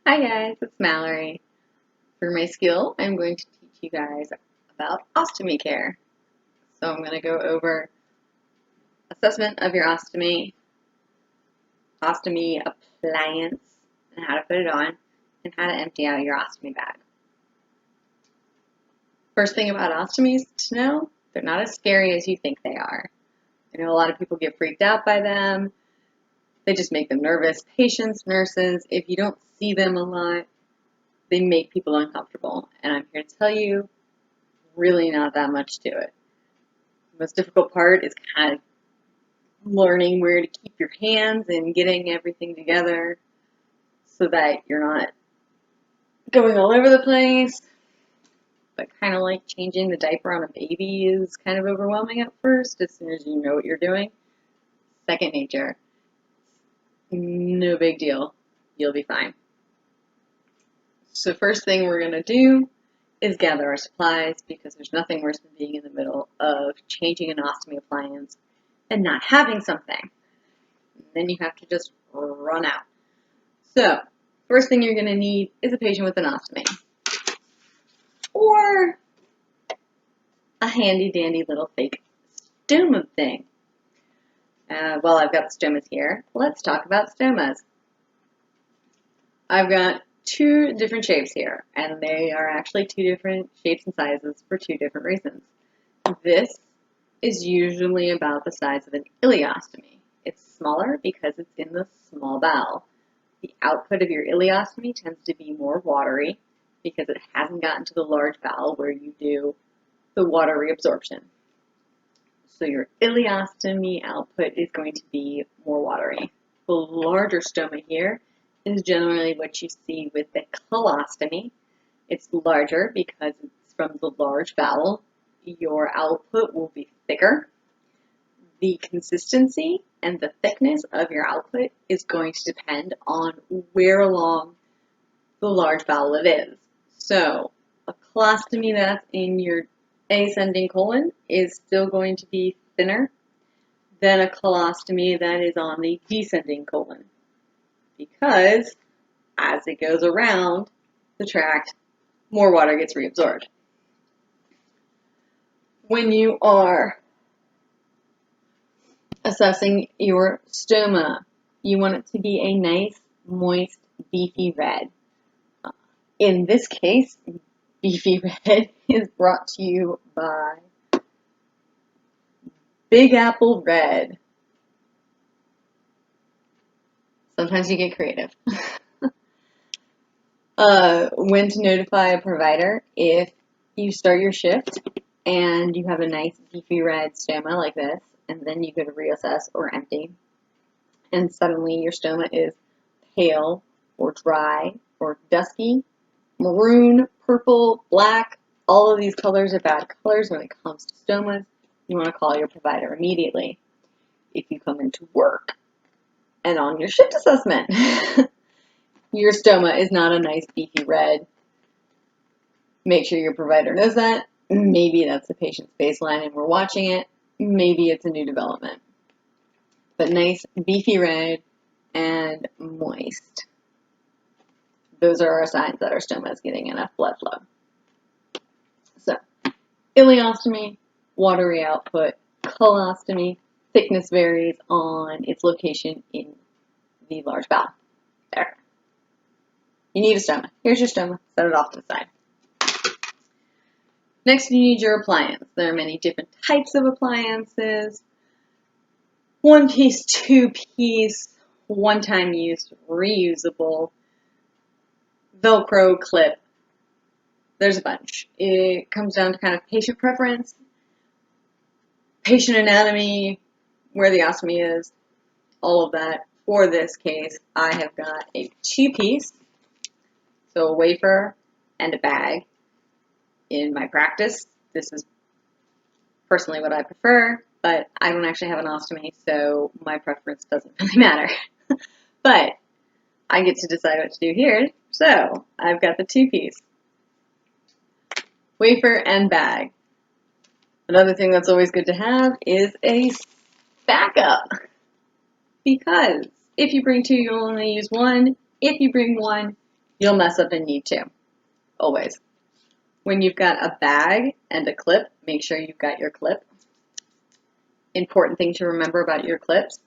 Hi guys, it's Mallory. For my skill, I'm going to teach you guys about ostomy care. So I'm going to go over assessment of your ostomy appliance, and how to put it on, and how to empty out your ostomy bag. First thing about ostomies to know, they're not as scary as you think they are. I know a lot of people get freaked out by them. They just make them nervous. Patients, nurses, if you don't see them a lot, they make people uncomfortable. And I'm here to tell you, really not that much to it. The most difficult part is kind of learning where to keep your hands and getting everything together so that you're not going all over the place. But kind of like changing the diaper on a baby is kind of overwhelming at first. As soon as you know what you're doing, second nature. No big deal. You'll be fine. So first thing we're going to do is gather our supplies, because there's nothing worse than being in the middle of changing an ostomy appliance and not having something. Then you have to just run out. So first thing you're going to need is a patient with an ostomy, or a handy dandy little fake stoma thing. Well, I've got the stomas here. Let's talk about stomas. I've got two different shapes here, and they are actually two different shapes and sizes for two different reasons. This is usually about the size of an ileostomy. It's smaller because it's in the small bowel. The output of your ileostomy tends to be more watery because it hasn't gotten to the large bowel where you do the water reabsorption. So your ileostomy output is going to be more watery. The larger stoma here is generally what you see with the colostomy. It's larger because it's from the large bowel. Your output will be thicker. The consistency and the thickness of your output is going to depend on where along the large bowel it is. So a colostomy that's in your ascending colon is still going to be thinner than a colostomy that is on the descending colon, because as it goes around the tract, more water gets reabsorbed. When you are assessing your stoma, you want it to be a nice, moist, beefy red. In this case, beefy red is brought to you by Big Apple Red. Sometimes you get creative. When to notify a provider: if you start your shift and you have a nice beefy red stoma like this, and then you go to reassess or empty, and suddenly your stoma is pale or dry or dusky, maroon, purple, black, all of these colors are bad colors when it comes to stomas. You want to call your provider immediately. If you come into work and on your shift assessment, your stoma is not a nice beefy red, make sure your provider knows that. Maybe that's the patient's baseline and we're watching it. Maybe it's a new development. But nice beefy red and moist. Those are our signs that our stoma is getting enough blood flow. So, ileostomy, watery output. Colostomy, thickness varies on its location in the large bowel. There. You need a stoma. Here's your stoma. Set it off to the side. Next, you need your appliance. There are many different types of appliances. One piece, two piece, one-time use, reusable, Velcro clip. There's a bunch. It comes down to kind of patient preference, patient anatomy, where the ostomy is, all of that. For this case, I have got a two-piece, so a wafer and a bag. In my practice, this is personally what I prefer, but I don't actually have an ostomy, so my preference doesn't really matter. But I get to decide what to do here, so I've got the two-piece. Wafer and bag. Another thing that's always good to have is a backup, because if you bring two, you'll only use one. If you bring one, you'll mess up and need to, always. When you've got a bag and a clip, make sure you've got your clip. Important thing to remember about your clips,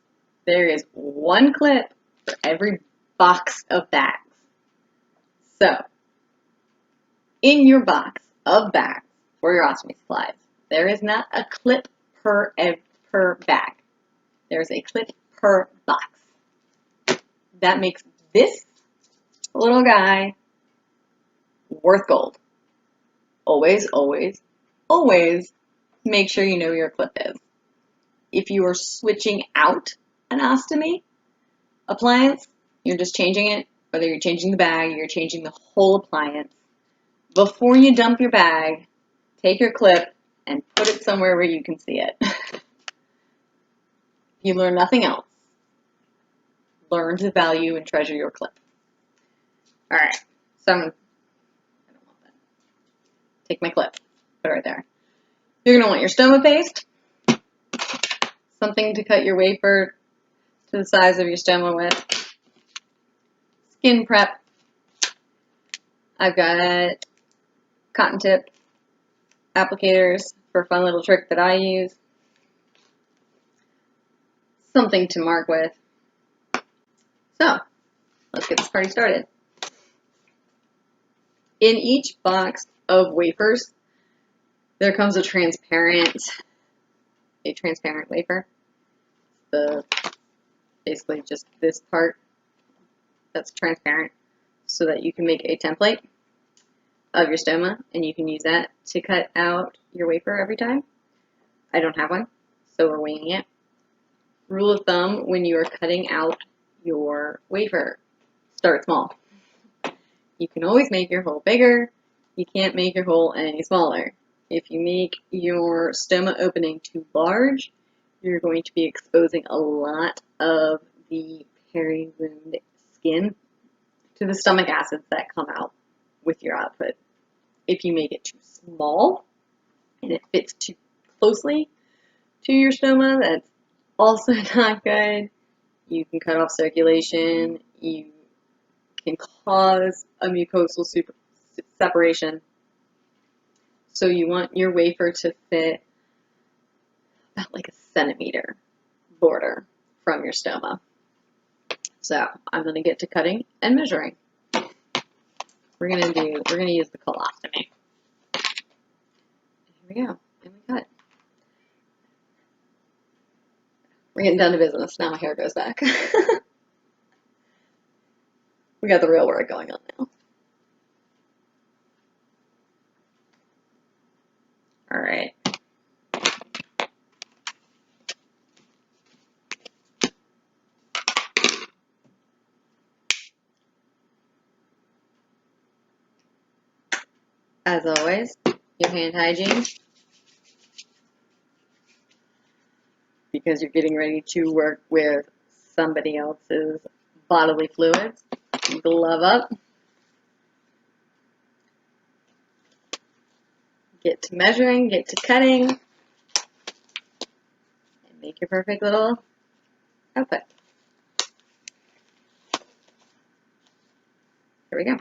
there is one clip for every box of bags. So, in your box of bags for your ostomy supplies, there is not a clip per bag. There's a clip per box. That makes this little guy worth gold. Always, always, always make sure you know where your clip is. If you are switching out an ostomy appliance, you're just changing it, whether you're changing the bag, you're changing the whole appliance. Before you dump your bag, take your clip and put it somewhere where you can see it. If you learn nothing else, learn to value and treasure your clip. All right, so I don't want that. Take my clip, put it right there. You're gonna want your stoma paste, something to cut your wafer to the size of your stoma with. Skin prep. I've got cotton tip applicators for a fun little trick that I use. Something to mark with. So, let's get this party started. In each box of wafers, there comes a transparent wafer. Basically just this part that's transparent so that you can make a template of your stoma and you can use that to cut out your wafer every time. I don't have one, so we're winging it. Rule of thumb when you are cutting out your wafer, start small. You can always make your hole bigger. You can't make your hole any smaller. If you make your stoma opening too large, you're going to be exposing a lot of the peri-wound skin to the stomach acids that come out with your output. If you make it too small and it fits too closely to your stoma, that's also not good. You can cut off circulation. You can cause a mucosal separation. So you want your wafer to fit about like a centimeter border from your stoma. So I'm going to get to cutting and measuring. We're going to use the colostomy. Here we go. And we cut. We're getting down to business. Now my hair goes back. We got the real work going on now. All right. As always, your hand hygiene, because you're getting ready to work with somebody else's bodily fluids. Glove up. Get to measuring, get to cutting, and make your perfect little output. Here we go.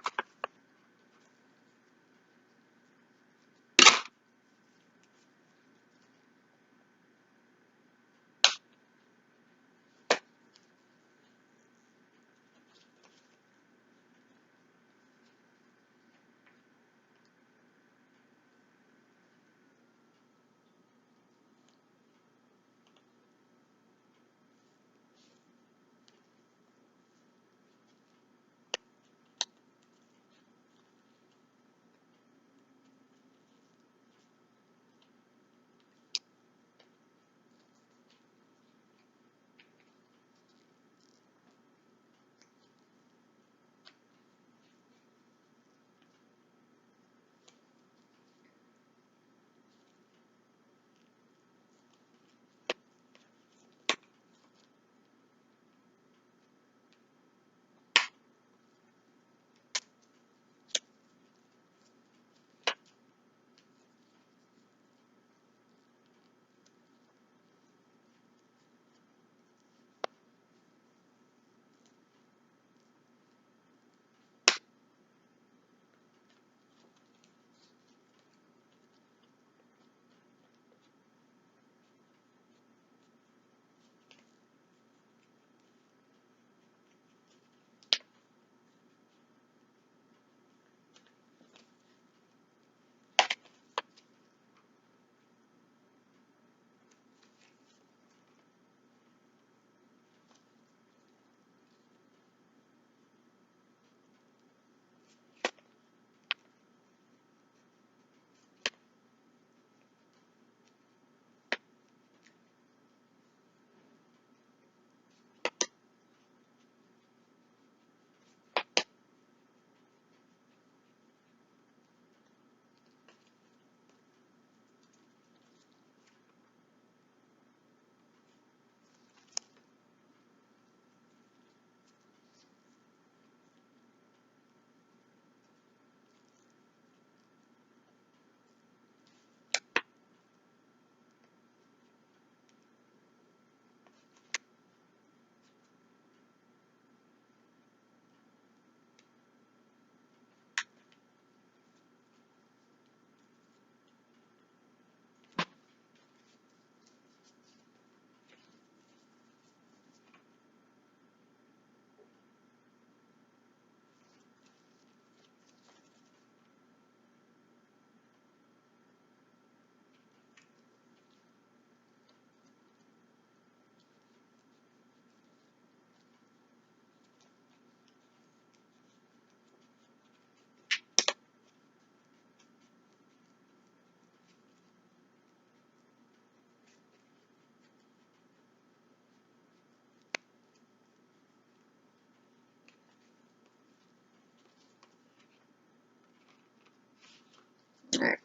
Alright,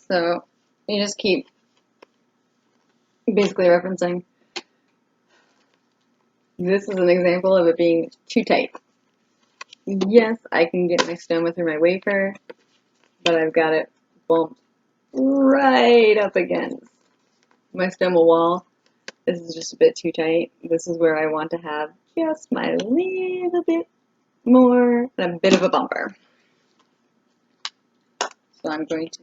so you just keep basically referencing. This is an example of it being too tight. Yes, I can get my stoma through my wafer, but I've got it bumped right up against my stoma wall. This is just a bit too tight. This is where I want to have just my little bit more and a bit of a bumper. So I'm going to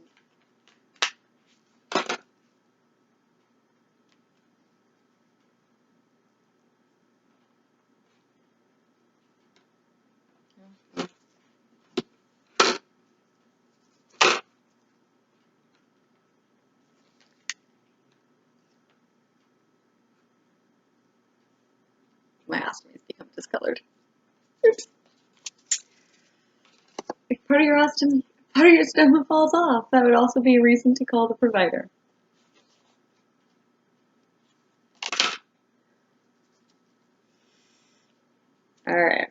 my ostomy has become discolored. Oops. If part of your ostomy, part of your stoma falls off, that would also be a reason to call the provider. Alright.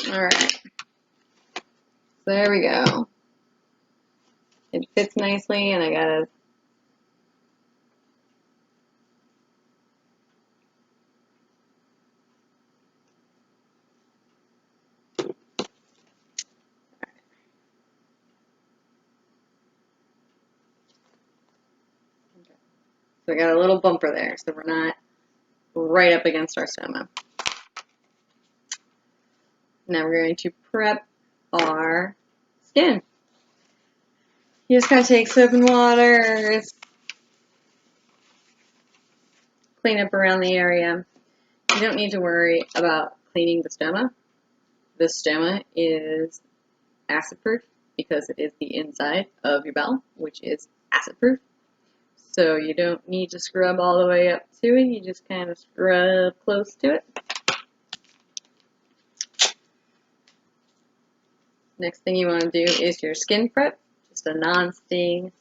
Alright. So there we go. It fits nicely, and I gotta so I got a little bumper there, so we're not right up against our stoma. Now we're going to prep our skin. You just gotta take soap and water, clean up around the area. You don't need to worry about cleaning the stoma. The stoma is acid proof because it is the inside of your bowel, which is acid proof. So you don't need to scrub all the way up to it. You just kind of scrub close to it. Next thing you want to do is your skin prep, just a non-sting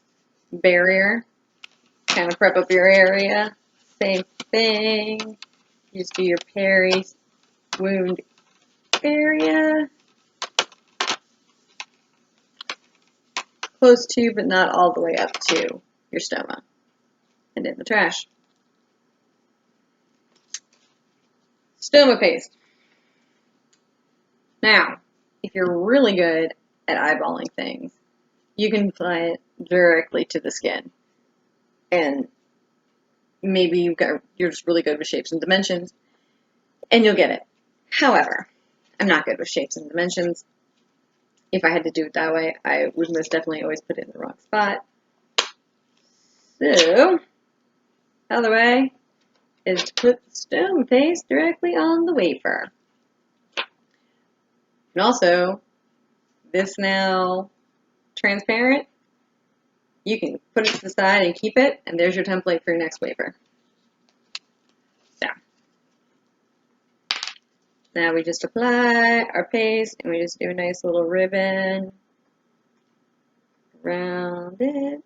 barrier. Kind of prep up your area. Same thing. You just do your peri wound area. Close to, but not all the way up to your stoma. And in the trash. Stoma paste. Now, if you're really good at eyeballing things, you can apply it directly to the skin. And maybe you're just really good with shapes and dimensions, and you'll get it. However, I'm not good with shapes and dimensions. If I had to do it that way, I would most definitely always put it in the wrong spot. So, other way is to put the stoma paste directly on the wafer. And also, this now transparent, you can put it to the side and keep it, and there's your template for your next wafer. So, now we just apply our paste, and we just do a nice little ribbon around it.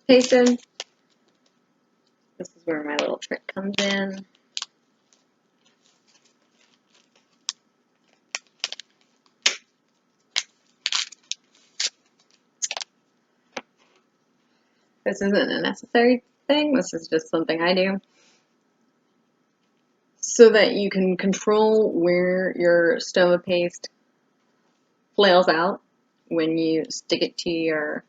pasted. This is where my little trick comes in. This isn't a necessary thing, this is just something I do. So that you can control where your stoma paste flails out when you stick it to your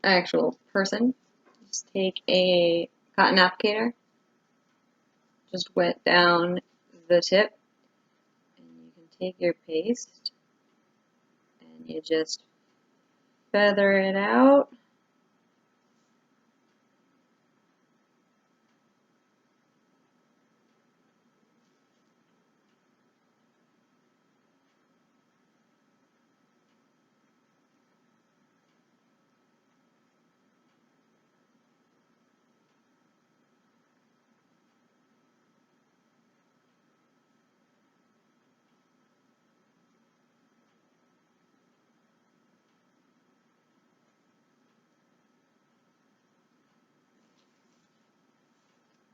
actual person. Just take a cotton applicator, just wet down the tip, and you can take your paste and you just feather it out.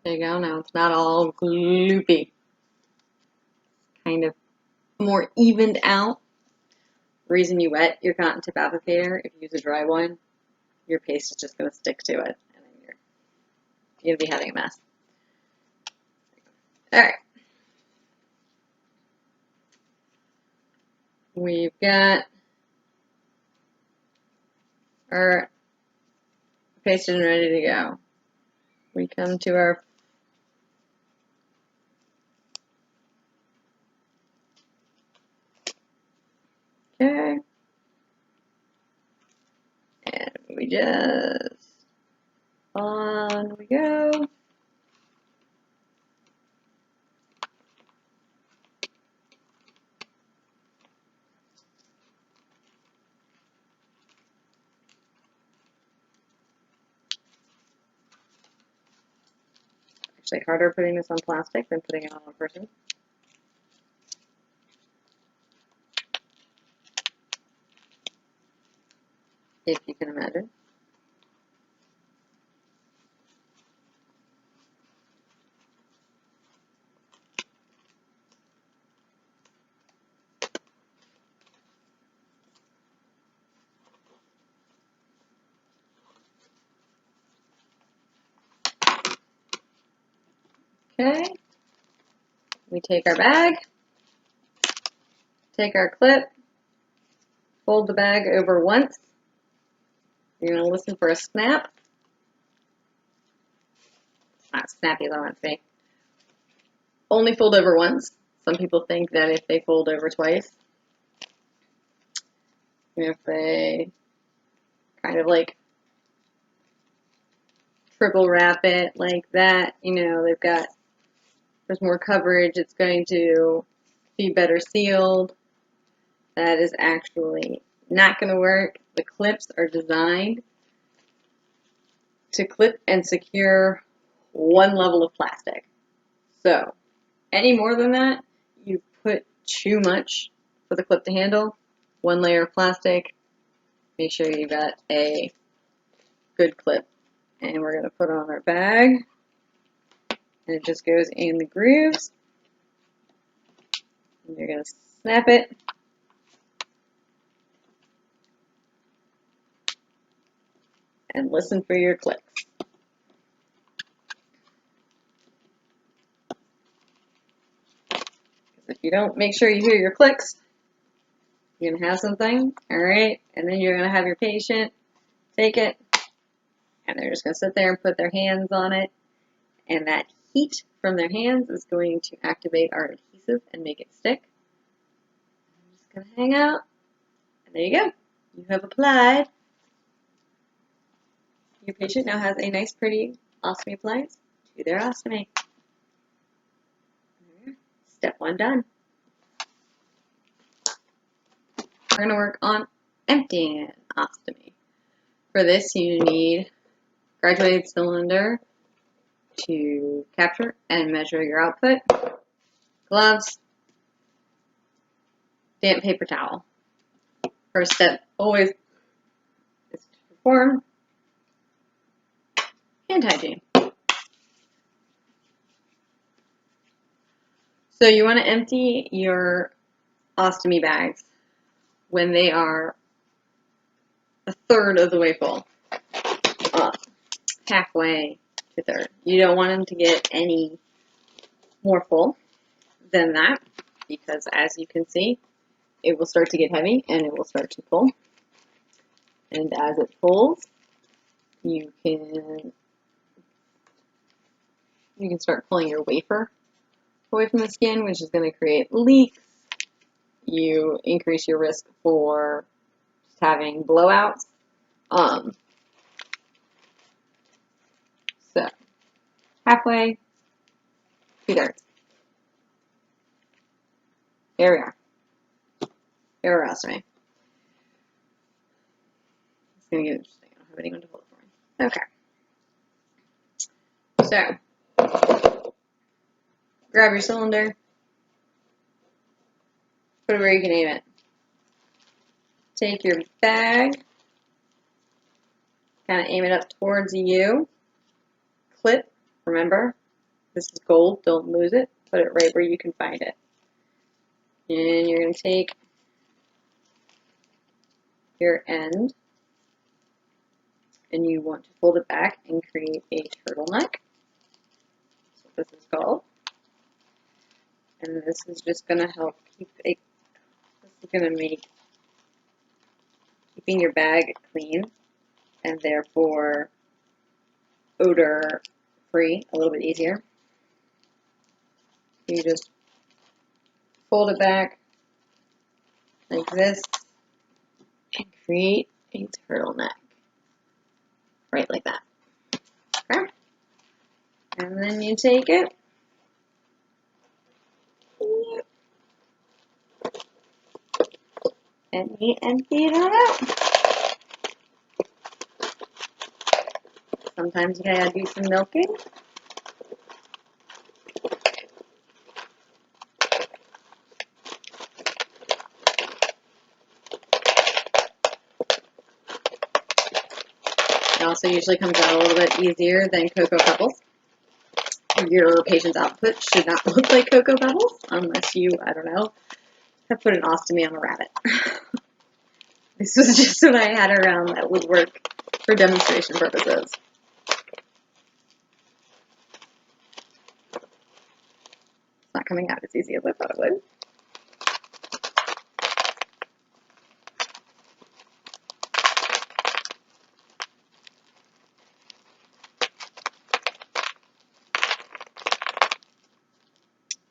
There you go, now it's not all gloopy. Kind of more evened out. The reason you wet your cotton tip applicator, if you use a dry one, your paste is just going to stick to it, and then you're going to be having a mess. Alright. We've got our pasted and ready to go. We come to our okay, and we just on we go. Actually, harder putting this on plastic than putting it on a person. If you can imagine. Okay, we take our bag, take our clip, fold the bag over once. You're going to listen for a snap. It's not snappy as I want it to be. Only fold over once. Some people think that if they fold over twice, if they kind of like triple wrap it like that, you know, there's more coverage, it's going to be better sealed. That is actually not going to work. The clips are designed to clip and secure one level of plastic. So, any more than that, you put too much for the clip to handle. One layer of plastic, make sure you got a good clip. And we're going to put on our bag, and it just goes in the grooves. And you're going to snap it. And listen for your clicks. If you don't make sure you hear your clicks, you're going to have something, alright? And then you're going to have your patient take it, and they're just going to sit there and put their hands on it. And that heat from their hands is going to activate our adhesive and make it stick. I'm just going to hang out, and there you go. You have applied. Your patient now has a nice, pretty ostomy appliance to their ostomy. Step 1 done. We're going to work on emptying an ostomy. For this, you need graduated cylinder to capture and measure your output, gloves, damp paper towel. First step always is to perform hand hygiene. So you want to empty your ostomy bags when they are a third of the way full. Halfway to third. You don't want them to get any more full than that, because as you can see, it will start to get heavy and it will start to pull. And as it pulls, you can start pulling your wafer away from the skin, which is going to create leaks. You increase your risk for just having blowouts. So halfway, 2/3. There we are. Here we're ostomy. It's going to get interesting. I don't have anyone to hold it for me. Okay. So, grab your cylinder. Put it where you can aim it. Take your bag. Kind of aim it up towards you. Clip. Remember, this is gold. Don't lose it. Put it right where you can find it. And you're going to take your end and you want to fold it back and create a turtleneck. That's what this is called. And this is just going to help keep it, this is going to make keeping your bag clean and therefore odor free a little bit easier. You just fold it back like this and create a turtleneck. Right like that. Okay? And then you take it. And you empty it on out. Sometimes you gotta do some milking. It also usually comes out a little bit easier than Cocoa Pebbles. Your patient's output should not look like Cocoa Pebbles unless you, I don't know, have put an ostomy on a rabbit. This was just what I had around that would work for demonstration purposes. It's not coming out as easy as I thought it would.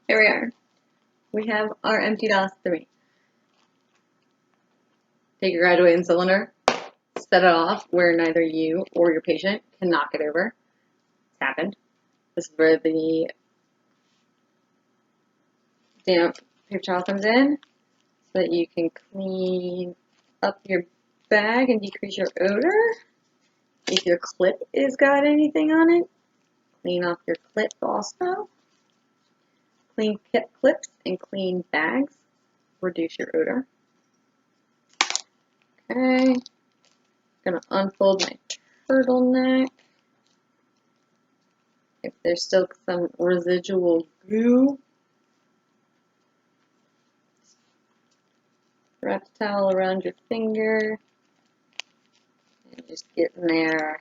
Here we are. We have our emptied ostomy. Take your graduating cylinder, set it off where neither you or your patient can knock it over. It's happened. This is where the damp paper towel comes in so that you can clean up your bag and decrease your odor. If your clip has got anything on it, clean off your clip also. Clean clips and clean bags reduce your odor. Okay, gonna unfold my turtleneck. If there's still some residual goo, wrap the towel around your finger and just get in there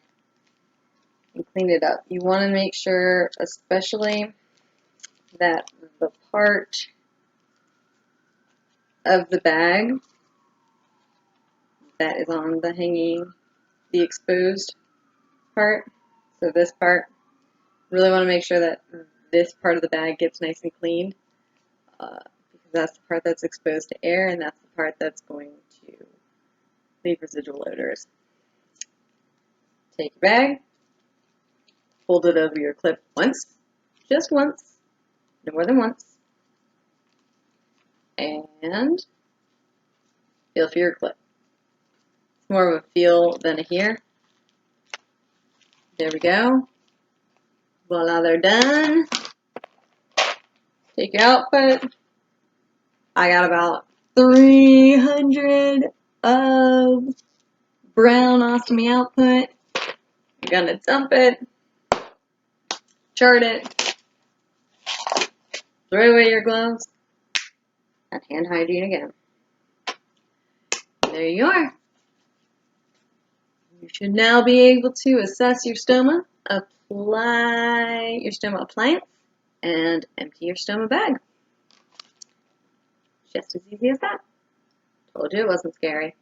and clean it up. You want to make sure, especially, that the part of the bag that is on the hanging, the exposed part, so this part, really want to make sure that this part of the bag gets nice and cleaned, because that's the part that's exposed to air and that's the part that's going to leave residual odors. Take your bag, fold it over your clip once, just once, no more than once, and feel for your clip. It's more of a feel than a hear. There we go. Voila, they're done. Take your output. I got about 300 of brown ostomy output. I'm gonna dump it chart it, throw away your gloves, and hand hygiene again. There you are. You should now be able to assess your stoma, apply your stoma appliance, and empty your stoma bag. Just as easy as that. Told you it wasn't scary.